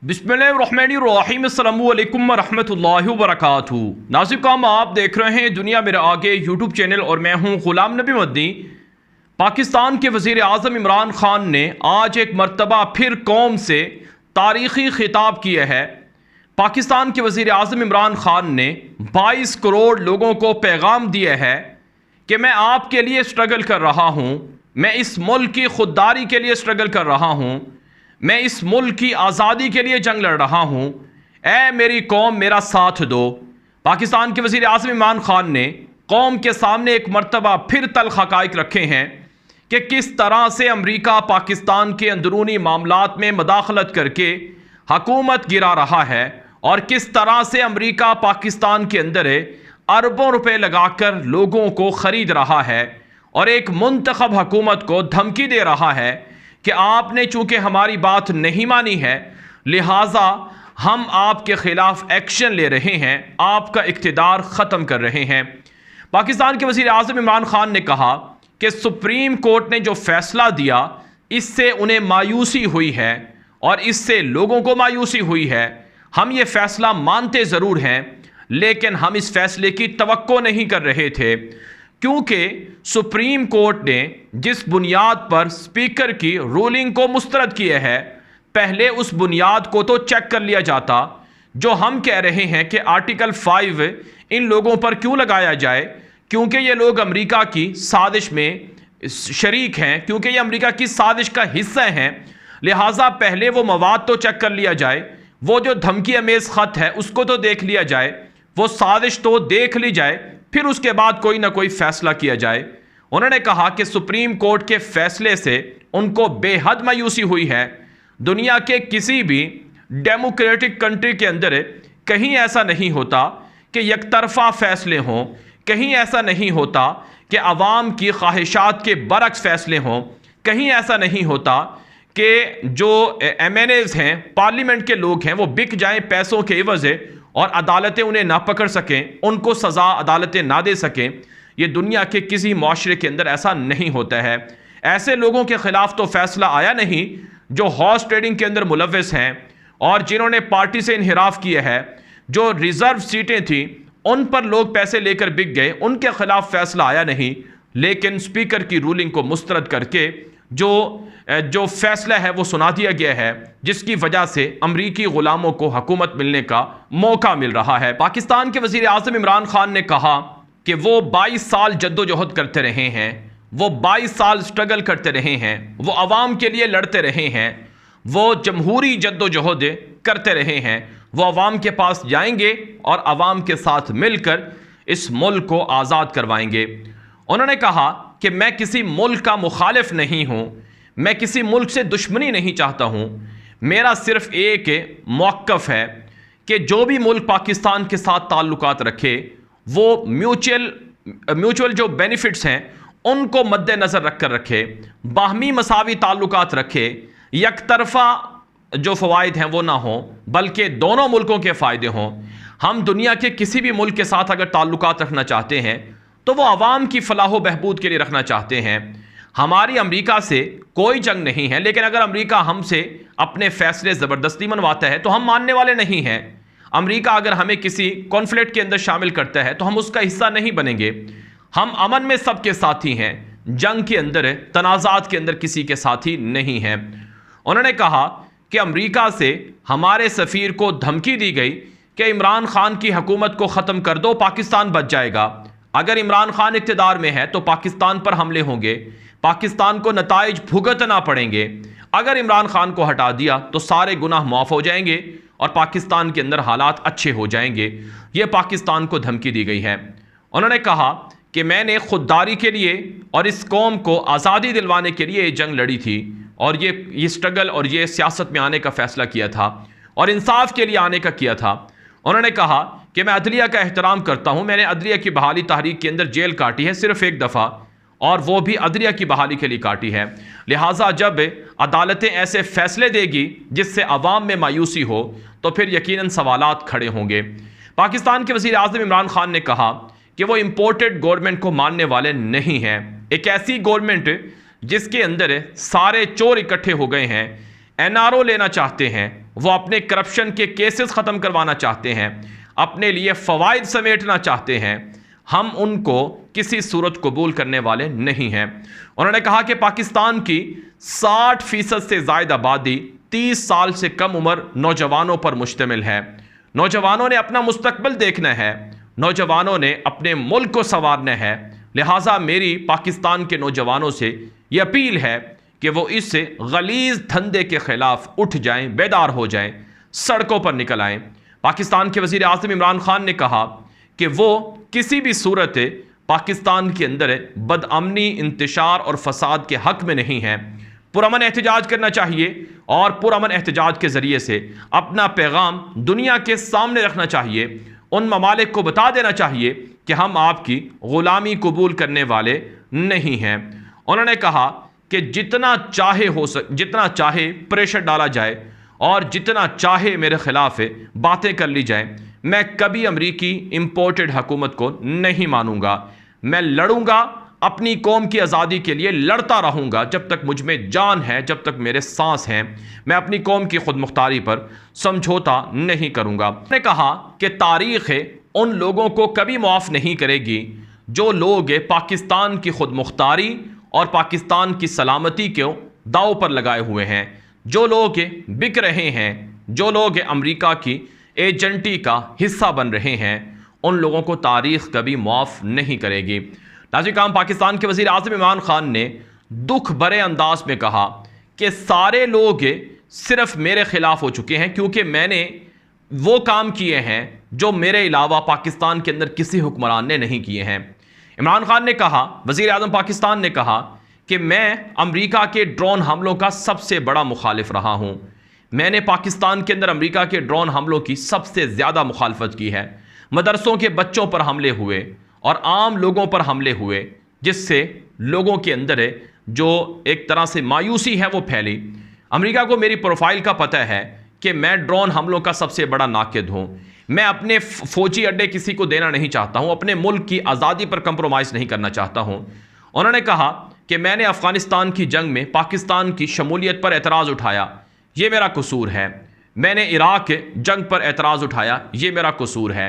बिस्मिल्लाहिर्रहमानिर्रहीम अस्सलामु अलैकुम वरहमतुल्लाहि वबरकातुहू। नाज़िब काम आप देख रहे हैं दुनिया मेरे आगे यूट्यूब चैनल और मैं हूं ग़ुलाम नबी मदनी। पाकिस्तान के वज़ीर आज़म इमरान ख़ान ने आज एक मरतबा फिर कौम से तारीख़ी खिताब किया है। पाकिस्तान के वज़ीर आज़म इमरान ख़ान ने 22 करोड़ लोगों को पैगाम दिया है कि मैं आपके लिए स्ट्रगल कर रहा हूँ, मैं इस मुल्क की खुददारी के लिए स्ट्रगल कर रहा हूँ, मैं इस मुल्क की आज़ादी के लिए जंग लड़ रहा हूँ। ऐ मेरी कौम मेरा साथ दो। पाकिस्तान के वज़ीर आज़म इमरान ख़ान ने कौम के सामने एक मरतबा फिर तल्ख़ हक़ाइक़ रखे हैं कि किस तरह से अमरीका पाकिस्तान के अंदरूनी मामलात में मदाखलत करके हकूमत गिरा रहा है और किस तरह से अमरीका पाकिस्तान के अंदर अरबों रुपए लगाकर लोगों को ख़रीद रहा है और एक मुंतखब हकूमत को धमकी दे रहा है कि आपने चूंकि हमारी बात नहीं मानी है, लिहाजा हम आपके ख़िलाफ़ एक्शन ले रहे हैं, आपका इक़्तिदार ख़त्म कर रहे हैं। पाकिस्तान के वज़ीर आज़म इमरान ख़ान ने कहा कि सुप्रीम कोर्ट ने जो फ़ैसला दिया इससे उन्हें मायूसी हुई है और इससे लोगों को मायूसी हुई है। हम ये फ़ैसला मानते ज़रूर हैं, लेकिन हम इस फ़ैसले की तवक्को नहीं कर रहे थे, क्योंकि सुप्रीम कोर्ट ने जिस बुनियाद पर स्पीकर की रूलिंग को मुस्तरद किया है, पहले उस बुनियाद को तो चेक कर लिया जाता। जो हम कह रहे हैं कि आर्टिकल 5 इन लोगों पर क्यों लगाया जाए, क्योंकि ये लोग अमेरिका की साजिश में शरीक हैं, क्योंकि ये अमेरिका की साजिश का हिस्सा हैं, लिहाजा पहले वो मवाद तो चेक कर लिया जाए, वो जो धमकी अमेज़ ख़त है उसको तो देख लिया जाए, वो साजिश तो देख ली जाए, फिर उसके बाद कोई ना कोई फैसला किया जाए। उन्होंने कहा कि सुप्रीम कोर्ट के फैसले से उनको बेहद मायूसी हुई है। दुनिया के किसी भी डेमोक्रेटिक कंट्री के अंदर कहीं ऐसा नहीं होता कि यकतरफा फैसले हों, कहीं ऐसा नहीं होता कि अवाम की ख्वाहिशात के बरक्स फैसले हों, कहीं ऐसा नहीं होता कि जो MNAs हैं, पार्लियामेंट के लोग हैं, वो बिक जाएं पैसों के एवज़ और अदालतें उन्हें ना पकड़ सकें, उनको सज़ा अदालतें ना दे सकें। ये दुनिया के किसी माशरे के अंदर ऐसा नहीं होता है। ऐसे लोगों के ख़िलाफ़ तो फैसला आया नहीं जो हॉर्स ट्रेडिंग के अंदर मुलव्वस हैं और जिन्होंने पार्टी से इन्हिराफ किया है। जो रिज़र्व सीटें थी उन पर लोग पैसे लेकर बिक गए, उनके ख़िलाफ़ फैसला आया नहीं, लेकिन स्पीकर की रूलिंग को मुस्तरद करके जो फैसला है वो सुना दिया गया है, जिसकी वजह से अमरीकी गुलामों को हुकूमत मिलने का मौका मिल रहा है। पाकिस्तान के वज़ीर आज़म इमरान ख़ान ने कहा कि वो 22 साल जद्दोजहद करते रहे हैं, वो 22 साल स्ट्रगल करते रहे हैं, वो अवाम के लिए लड़ते रहे हैं, वो जमहूरी जद्दोजहद करते रहे हैं, वो अवाम के पास जाएंगे और अवाम के साथ मिलकर इस मुल्क को आज़ाद करवाएंगे। उन्होंने कहा कि मैं किसी मुल्क का मुखालिफ नहीं हूँ, मैं किसी मुल्क से दुश्मनी नहीं चाहता हूँ, मेरा सिर्फ एक मौक़िफ़ है कि जो भी मुल्क पाकिस्तान के साथ ताल्लुकात रखे वो म्यूचुअल जो बेनिफिट्स हैं उनको मद्देनज़र रख कर रखे, बाहमी मसावी ताल्लुकात रखे, यकतरफा जो फ़वाइद हैं वो ना हों बल्कि दोनों मुल्कों के फ़ायदे हों। हम दुनिया के किसी भी मुल्क के साथ अगर ताल्लुकात रखना चाहते हैं तो वो अवाम की फ़लाह व बहबूद के लिए रखना चाहते हैं। हमारी अमेरिका से कोई जंग नहीं है, लेकिन अगर अमेरिका हमसे अपने फ़ैसले ज़बरदस्ती मनवाता है तो हम मानने वाले नहीं हैं। अमेरिका अगर हमें किसी कॉन्फ्लिक्ट के अंदर शामिल करता है तो हम उसका हिस्सा नहीं बनेंगे। हम अमन में सबके साथी हैं, जंग के अंदर, तनाज़ात के अंदर किसी के साथी नहीं हैं। उन्होंने कहा कि अमेरिका से हमारे सफ़ीर को धमकी दी गई कि इमरान ख़ान की हुकूमत को ख़त्म कर दो, पाकिस्तान बच जाएगा। अगर इमरान ख़ान इक़्तिदार में है तो पाकिस्तान पर हमले होंगे, पाकिस्तान को नताइज भुगतना पड़ेंगे। अगर इमरान ख़ान को हटा दिया तो सारे गुनाह माफ़ हो जाएंगे और पाकिस्तान के अंदर हालात अच्छे हो जाएंगे। ये पाकिस्तान को धमकी दी गई है। उन्होंने कहा कि मैंने खुददारी के लिए और इस कौम को आज़ादी दिलवाने के लिए जंग लड़ी थी और ये स्ट्रगल और ये सियासत में आने का फ़ैसला किया था और इंसाफ के लिए आने का किया था। उन्होंने कहा कि मैं अदलिया का एहतराम करता हूँ, मैंने अदलिया की बहाली तहरीक के अंदर जेल काटी है सिर्फ़ एक दफ़ा और वो भी अदलिया की बहाली के लिए काटी है। लिहाजा जब अदालतें ऐसे फ़ैसले देगी जिससे अवाम में मायूसी हो तो फिर यकीनन सवालात खड़े होंगे। पाकिस्तान के वज़ीर आज़म इमरान ख़ान ने कहा कि वो इम्पोर्टेड गवर्नमेंट को मानने वाले नहीं हैं। एक ऐसी गवर्नमेंट जिसके अंदर सारे चोर इकट्ठे हो गए हैं, NRO लेना चाहते हैं, वो अपने करप्शन के केसेस ख़त्म करवाना चाहते हैं, अपने लिए फ़वाइद समेटना चाहते हैं, हम उनको किसी सूरत कबूल करने वाले नहीं हैं। उन्होंने कहा कि पाकिस्तान की 60% से ज़ायद आबादी 30 साल से कम उम्र नौजवानों पर मुश्तमिल है। नौजवानों ने अपना मुस्तकबिल देखना है, नौजवानों ने अपने मुल्क को संवारना है। लिहाजा मेरी पाकिस्तान के नौजवानों से ये अपील है कि वो इस गलीज़ धंधे के ख़िलाफ़ उठ जाएं, बेदार हो जाएं, सड़कों पर निकल आएं। पाकिस्तान के वज़ीर आज़म इमरान खान ने कहा कि वो किसी भी सूरत पाकिस्तान के अंदर बदअमनी, इंतशार और फसाद के हक़ में नहीं है। पुरअमन एहतजाज करना चाहिए और पुरअमन एहतजाज के ज़रिए से अपना पैगाम दुनिया के सामने रखना चाहिए। उन ममालिक को बता देना चाहिए कि हम आपकी ग़ुलामी कबूल करने वाले नहीं हैं। उन्होंने कहा कि जितना चाहे प्रेशर डाला जाए और जितना चाहे मेरे ख़िलाफ़ बातें कर ली जाए, मैं कभी अमरीकी इम्पोर्टेड हुकूमत को नहीं मानूंगा। मैं लड़ूंगा, अपनी कौम की आज़ादी के लिए लड़ता रहूंगा जब तक मुझ में जान है, जब तक मेरे सांस हैं। मैं अपनी कौम की खुद मुख्तारी पर समझौता नहीं करूंगा। उन्होंने कहा कि तारीख़ उन लोगों को कभी माफ़ नहीं करेगी जो लोग पाकिस्तान की खुद मुख्तारी और पाकिस्तान की सलामती को दाव पर लगाए हुए हैं, जो लोग बिक रहे हैं, जो लोग अमेरिका की एजेंटी का हिस्सा बन रहे हैं, उन लोगों को तारीख़ कभी माफ़ नहीं करेगी। नाज़रीन, पाकिस्तान के वज़ीर आज़म इमरान खान ने दुख भरे अंदाज में कहा कि सारे लोग सिर्फ मेरे ख़िलाफ़ हो चुके हैं क्योंकि मैंने वो काम किए हैं जो मेरे अलावा पाकिस्तान के अंदर किसी हुक्मरान ने नहीं किए हैं। इमरान खान ने कहा, वज़ीर आज़म पाकिस्तान ने कहा कि मैं अमेरिका के ड्रोन हमलों का सबसे बड़ा मुखालिफ रहा हूँ। मैंने पाकिस्तान के अंदर अमेरिका के ड्रोन हमलों की सबसे ज़्यादा मुखालफत की है। मदरसों के बच्चों पर हमले हुए और आम लोगों पर हमले हुए, जिससे लोगों के अंदर जो एक तरह से मायूसी है वो फैली। अमेरिका को मेरी प्रोफाइल का पता है कि मैं ड्रोन हमलों का सबसे बड़ा नाकिद हूँ। मैं अपने फ़ौजी अड्डे किसी को देना नहीं चाहता हूँ, अपने मुल्क की आज़ादी पर कंप्रोमाइज़ नहीं करना चाहता हूँ। उन्होंने कहा कि मैंने अफ़गानिस्तान की जंग में पाकिस्तान की शमूलियत पर एतराज़ उठाया, ये मेरा कसूर है। मैंने इराक़ जंग पर एतराज़ उठाया, ये मेरा कसूर है।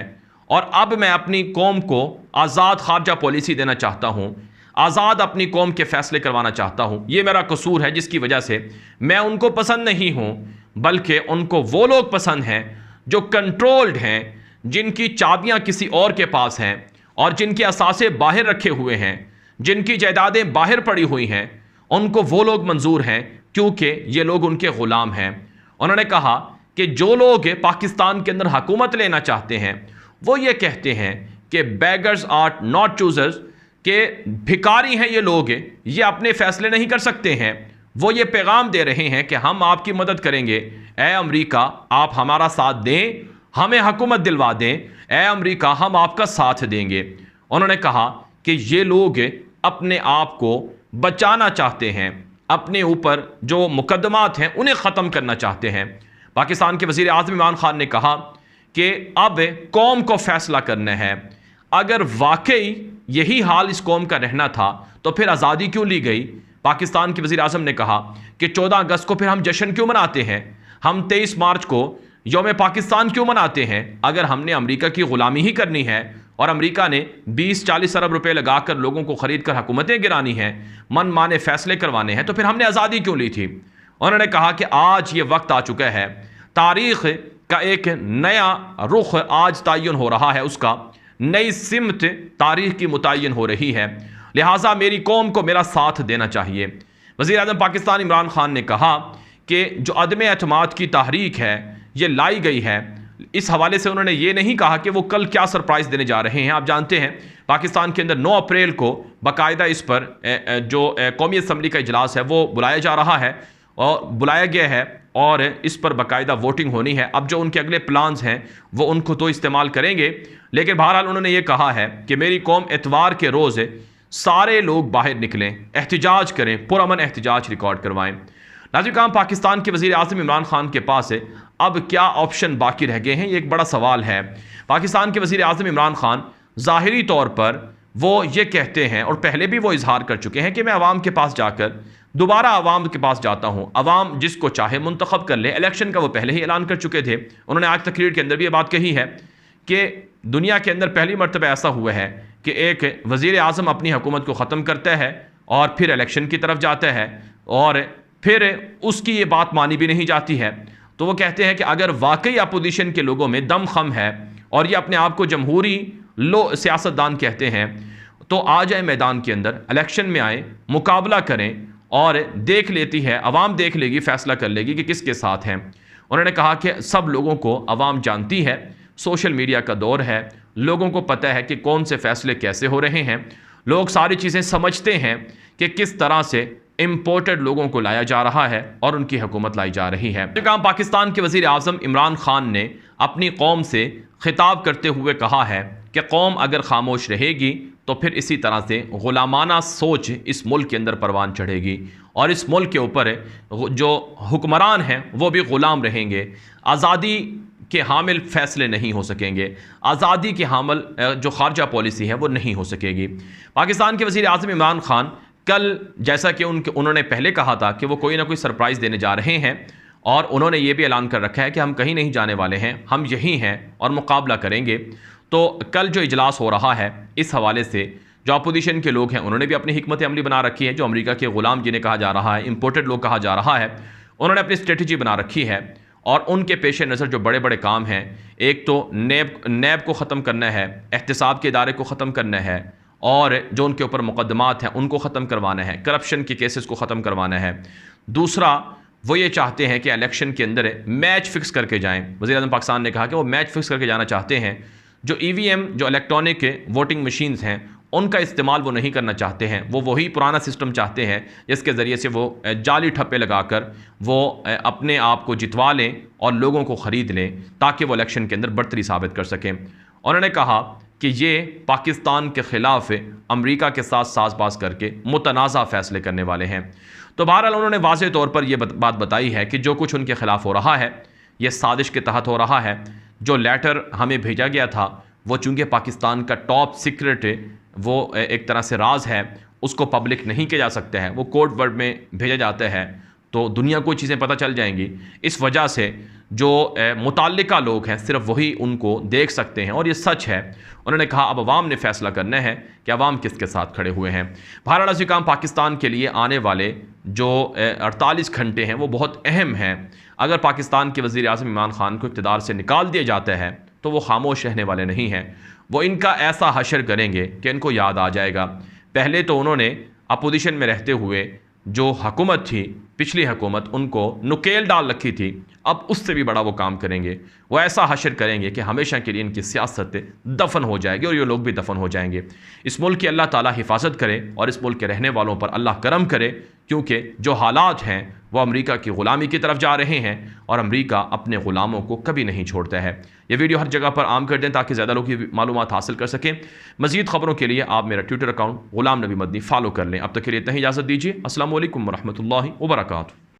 और अब मैं अपनी कौम को आज़ाद ख़ारजा पॉलिसी देना चाहता हूँ, आज़ाद अपनी कौम के फ़ैसले करवाना चाहता हूँ, ये मेरा कसूर है जिसकी वजह से मैं उनको पसंद नहीं हूँ, बल्कि उनको वो लोग पसंद हैं जो कंट्रोल्ड हैं, जिनकी चाबियाँ किसी और के पास हैं और जिनके असासे बाहर रखे हुए हैं, जिनकी जायदादें बाहर पड़ी हुई हैं, उनको वो लोग मंजूर हैं क्योंकि ये लोग उनके ग़ुलाम हैं। उन्होंने कहा कि जो लोग पाकिस्तान के अंदर हुकूमत लेना चाहते हैं वो ये कहते हैं कि बेगर्स आर नॉट चूजर्स, के भिखारी हैं ये लोग, ये अपने फ़ैसले नहीं कर सकते हैं। वो ये पैगाम दे रहे हैं कि हम आपकी मदद करेंगे, ए अमेरिका आप हमारा साथ दें, हमें हुकूमत दिलवा दें, ए अमेरिका हम आपका साथ देंगे। उन्होंने कहा कि ये लोग अपने आप को बचाना चाहते हैं, अपने ऊपर जो मुकदमात हैं उन्हें ख़त्म करना चाहते हैं। पाकिस्तान के वज़ीर आज़म इमरान खान ने कहा कि अब कौम को फ़ैसला करना है। अगर वाकई यही हाल इस कौम का रहना था तो फिर आज़ादी क्यों ली गई? पाकिस्तान के वज़ीर आज़म ने कहा कि 14 अगस्त को फिर हम जश्न क्यों मनाते हैं, हम 23 मार्च को यौम पाकिस्तान क्यों मनाते हैं? अगर हमने अमेरिका की ग़ुलामी ही करनी है और अमेरिका ने 20-40 अरब रुपए लगाकर लोगों को ख़रीद कर हुकूमतें गिरानी हैं, मन माने फ़ैसले करवाने हैं, तो फिर हमने आज़ादी क्यों ली थी? उन्होंने कहा कि आज ये वक्त आ चुका है, तारीख़ का एक नया रुख आज तयन हो रहा है, उसका नई सिमत तारीख़ की मुतय्यन हो रही है, लिहाजा मेरी कौम को मेरा साथ देना चाहिए। वज़ीर आज़म पाकिस्तान इमरान खान ने कहा कि जो अदम एतमाद की तहरीक है ये लाई गई है, इस हवाले से उन्होंने ये नहीं कहा कि वो कल क्या सरप्राइज़ देने जा रहे हैं। आप जानते हैं पाकिस्तान के अंदर 9 अप्रैल को बाकायदा इस पर जो कौमी असम्बली का इजलास है वो बुलाया जा रहा है और बुलाया गया है और इस पर बाकायदा वोटिंग होनी है। अब जो उनके अगले प्लान्स हैं वो उनको तो इस्तेमाल करेंगे, लेकिन बहरहाल उन्होंने ये कहा है कि मेरी कौम एतवार के रोज़ सारे लोग बाहर निकलें, एहतजाज करें, पुरअमन एहतजाज रिकॉर्ड करवाएं। नाज़रीन, पाकिस्तान के वज़ीर आज़म इमरान खान के पास अब क्या ऑप्शन बाकी रह गए हैं, ये एक बड़ा सवाल है। पाकिस्तान के वज़ीर आज़म इमरान खान ज़ाहिरी तौर पर वो ये कहते हैं और पहले भी वो इजहार कर चुके हैं कि मैं आवाम के पास जाकर दोबारा आवाम के पास जाता हूँ, आवाम जिसको चाहे मुंतखब कर ले। इलेक्शन का वो पहले ही ऐलान कर चुके थे। उन्होंने आज तकरीर के अंदर भी ये बात कही है कि दुनिया के अंदर पहली मरतबा ऐसा हुआ है कि एक वज़ीर आज़म अपनी हुकूमत को ख़त्म करता है और फिर इलेक्शन की तरफ जाता है और फिर उसकी ये बात मानी भी नहीं जाती है। तो वो कहते हैं कि अगर वाकई अपोजिशन के लोगों में दम खम है और ये अपने आप को जमहूरी सियासतदान कहते हैं तो आ जाए मैदान के अंदर, इलेक्शन में आए, मुकाबला करें और देख लेती है अवाम, देख लेगी, फैसला कर लेगी कि किसके साथ हैं। उन्होंने कहा कि सब लोगों को अवाम जानती है, सोशल मीडिया का दौर है, लोगों को पता है कि कौन से फैसले कैसे हो रहे हैं, लोग सारी चीज़ें समझते हैं कि किस तरह से इम्पोर्टेड लोगों को लाया जा रहा है और उनकी हुकूमत लाई जा रही है। काम पाकिस्तान के वज़ीर आज़म इमरान खान ने अपनी कौम से खिताब करते हुए कहा है कि कौम अगर खामोश रहेगी तो फिर इसी तरह से ग़ुलामाना सोच इस मुल्क के अंदर परवान चढ़ेगी और इस मुल्क के ऊपर जो हुक्मरान हैं वो भी ग़ुलाम रहेंगे। आज़ादी के हामिल फ़ैसले नहीं हो सकेंगे, आज़ादी के हामिल जो ख़ारजा पॉलिसी है वो नहीं हो सकेगी। पाकिस्तान के वज़ीर आज़म इमरान खान कल, जैसा कि उन्होंने पहले कहा था कि वो कोई ना कोई सरप्राइज़ देने जा रहे हैं और उन्होंने ये भी ऐलान कर रखा है कि हम कहीं नहीं जाने वाले हैं, हम यहीं हैं और मुकाबला करेंगे। तो कल जो इजलास हो रहा है इस हवाले से जो अपोजिशन के लोग हैं उन्होंने भी अपनी हिकमत अमली बना रखी है। जो अमेरिका के ग़ुलाम जिन्हें कहा जा रहा है, इम्पोर्टेड लोग कहा जा रहा है, उन्होंने अपनी स्ट्रेटजी बना रखी है और उनके पेश नज़र जो बड़े बड़े काम हैं, एक तो नैब को ख़त्म करना है, एहतिसाब के इदारे को ख़त्म करना है और जो उनके ऊपर मुकदमात हैं उनको ख़त्म करवाना है, करप्शन के केसेस को ख़त्म करवाना है। दूसरा, वो ये चाहते हैं कि इलेक्शन के अंदर मैच फिक्स करके जाएं। वज़ीर आज़म पाकिस्तान ने कहा कि वो मैच फिक्स करके जाना चाहते हैं। जो EVM, जो इलेक्ट्रॉनिक वोटिंग मशीन्स हैं, उनका इस्तेमाल वो नहीं करना चाहते हैं। वो वही पुराना सिस्टम चाहते हैं जिसके ज़रिए से वो जाली ठप्पे लगाकर वो अपने आप को जितवा लें और लोगों को ख़रीद लें ताकि वो इलेक्शन के अंदर बढ़तरी साबित कर सकें। उन्होंने कहा कि ये पाकिस्तान के ख़िलाफ़ अमेरिका के साथ साज़बाज करके मुतनाज़ा फ़ैसले करने वाले हैं। तो बहरहाल उन्होंने वाज़ेह तौर पर यह बात बताई है कि जो कुछ उनके ख़िलाफ़ हो रहा है ये साजिश के तहत हो रहा है। जो लेटर हमें भेजा गया था वो चूँकि पाकिस्तान का टॉप सीक्रेट वो एक तरह से राज है, उसको पब्लिक नहीं किया जा सकता है, वो कोड वर्ड में भेजा जाता है तो दुनिया को चीज़ें पता चल जाएंगी। इस वजह से जो मुताल्लिका लोग हैं सिर्फ वही उनको देख सकते हैं और ये सच है। उन्होंने कहा अब अवाम ने फ़ैसला करना है कि अवाम किसके साथ खड़े हुए हैं। बहरहाल अज़ीज़, पाकिस्तान के लिए आने वाले जो 48 घंटे हैं वो बहुत अहम हैं। अगर पाकिस्तान के वज़ीर आज़म इमरान खान को इक़्तिदार से निकाल दिया जाता है तो वो खामोश रहने वाले नहीं हैं। वो इनका ऐसा हशर करेंगे कि इनको याद आ जाएगा। पहले तो उन्होंने अपोजिशन में रहते हुए जो हुकूमत थी, पिछली हुकूमत, उनको नुकेल डाल रखी थी, अब उससे भी बड़ा वो काम करेंगे। वो ऐसा हशर करेंगे कि हमेशा के लिए इनकी सियासत दफन हो जाएगी और ये लोग भी दफन हो जाएंगे। इस मुल्क की अल्लाह ताला हिफाजत करे और इस मुल्क के रहने वालों पर अल्लाह करम करे, क्योंकि जो हालात हैं वो अमेरिका की ग़ुलामी की तरफ जा रहे हैं और अमेरिका अपने ग़ुलामों को कभी नहीं छोड़ता है। ये वीडियो हर जगह पर आम कर दें ताकि ज़्यादा लोग ये मालूमात हासिल कर सकें। मज़ीद ख़बरों के लिए आप मेरा ट्विटर अकाउंट ग़ुलाम नबी मदनी फॉलो कर लें। अब तक के लिए इतना ही इजाज़त दीजिए। अस्सलामु अलैकुम वरहमतुल्लाहि वबरकातुहू।